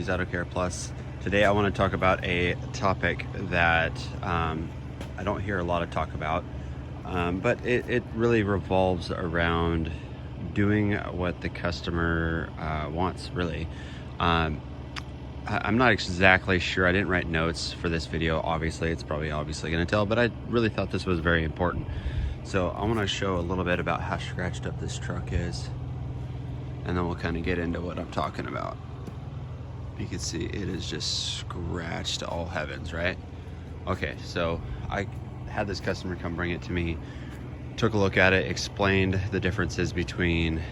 Auto Care Plus. Today I want to talk about a topic that I don't hear a lot of talk about, but it really revolves around doing what the customer wants, really. I'm not exactly sure. I didn't write notes for this video. Obviously, it's probably obviously going to tell, but I really thought this was very important. So I want to show a little bit about how scratched up this truck is, and then we'll kind of get into what I'm talking about. You can see it is just scratched to all heavens, right? Okay, so I had this customer come bring it to me, took a look at it, explained the differences between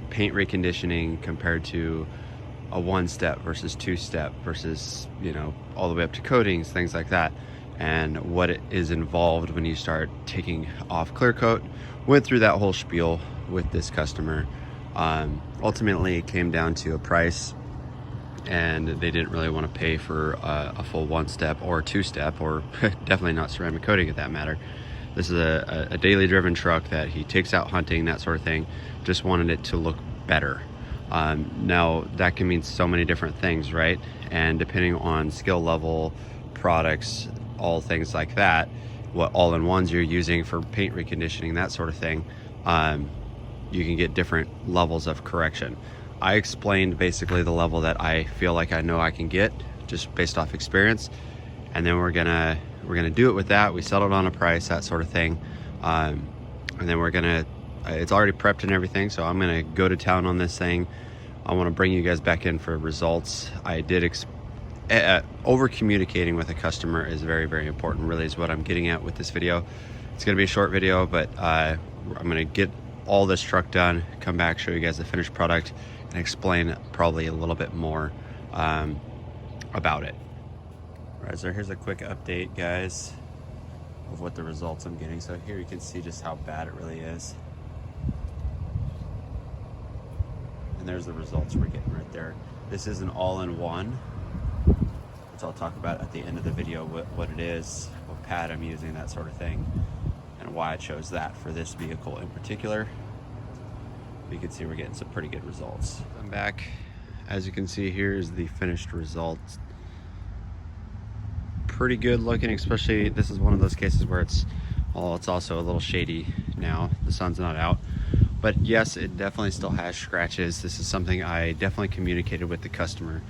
paint reconditioning compared to a one-step versus two-step versus, you know, all the way up to coatings, things like that, and what it is involved when you start taking off clear coat. Went through that whole spiel with this customer. Ultimately it came down to a price, and they didn't really want to pay for a full one-step or two-step, or definitely not ceramic coating at that matter. This is a daily driven truck that he takes out hunting, that sort of thing. Just wanted it to look better. Now that can mean so many different things, right? And depending on skill level, products, all things like that, what all-in-ones you're using for paint reconditioning, that sort of thing, you can get different levels of correction. I explained basically the level that I feel like I know I can get just based off experience, and then we're gonna do it with that. We settled on a price, that sort of thing, and then we're gonna, it's already prepped and everything, so I'm gonna go to town on this thing. I want to bring you guys back in for results. I did over communicating with a customer is very, very important, really, is what I'm getting at with this video. It's gonna be a short video, but I'm gonna get all this truck done, come back, show you guys the finished product, and explain probably a little bit more about it. All right, so here's a quick update, guys, of what the results I'm getting. So here you can see just how bad it really is. And there's the results we're getting right there. This is an all-in-one, which I'll talk about at the end of the video, what it is, what pad I'm using, that sort of thing, and why I chose that for this vehicle in particular. You can see we're getting some pretty good results. I'm back. As you can see, here's the finished results. Pretty good looking, especially this is one of those cases where it's also a little shady now. The sun's not out. But yes, it definitely still has scratches. This is something I definitely communicated with the customer,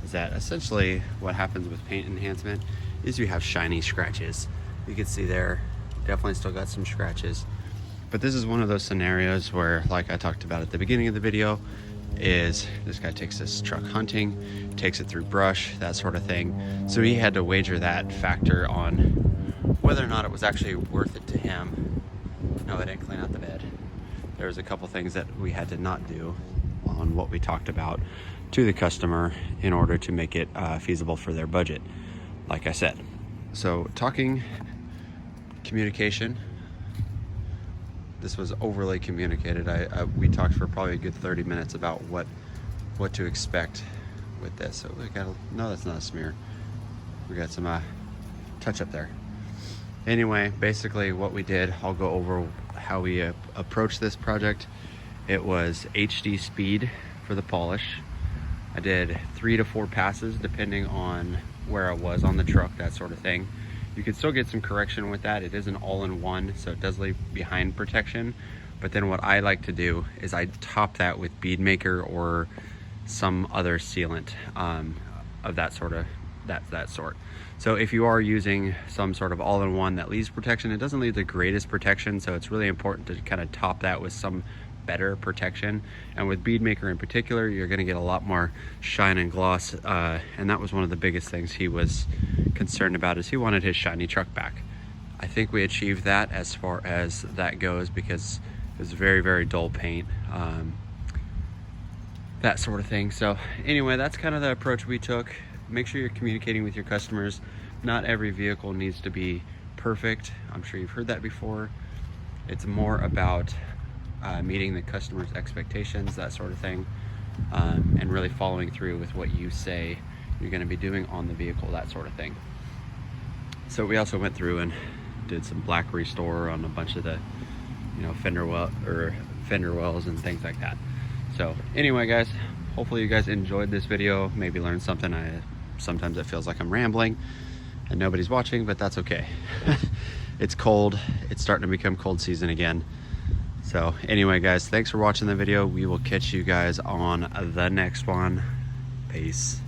is that essentially what happens with paint enhancement is you have shiny scratches. You can see there, definitely still got some scratches. But this is one of those scenarios where, like I talked about at the beginning of the video, is this guy takes this truck hunting, takes it through brush, that sort of thing. So he had to wager that factor on whether or not it was actually worth it to him. No, I didn't clean out the bed. There's a couple things that we had to not do on what we talked about to the customer in order to make it feasible for their budget, like I said. So talking communication, this was overly communicated. We talked for probably a good 30 minutes about what to expect with this. So we got no, that's not a smear. We got some touch up there. Anyway, basically what we did, I'll go over how we approached this project. It was HD speed for the polish. I did 3 to 4 passes depending on where I was on the truck, that sort of thing. You can still get some correction with that. It is an all-in-one, so it does leave behind protection. But then what I like to do is I top that with bead maker or some other sealant of that sort. So if you are using some sort of all-in-one that leaves protection, it doesn't leave the greatest protection, so it's really important to kind of top that with some better protection. And with bead maker in particular, you're going to get a lot more shine and gloss, and that was one of the biggest things he was concerned about, is he wanted his shiny truck back. I think we achieved that as far as that goes, because it was very, very dull paint, that sort of thing. So anyway, that's kind of the approach we took. Make sure you're communicating with your customers. Not every vehicle needs to be perfect. I'm sure you've heard that before. It's more about meeting the customer's expectations, that sort of thing, and really following through with what you say you're going to be doing on the vehicle, that sort of thing. So we also went through and did some black restore on a bunch of the, fender wells and things like that. So anyway, guys, hopefully you guys enjoyed this video, maybe learned something. Sometimes it feels like I'm rambling and nobody's watching, but that's okay. It's cold. It's starting to become cold season again. So anyway, guys, thanks for watching the video. We will catch you guys on the next one. Peace.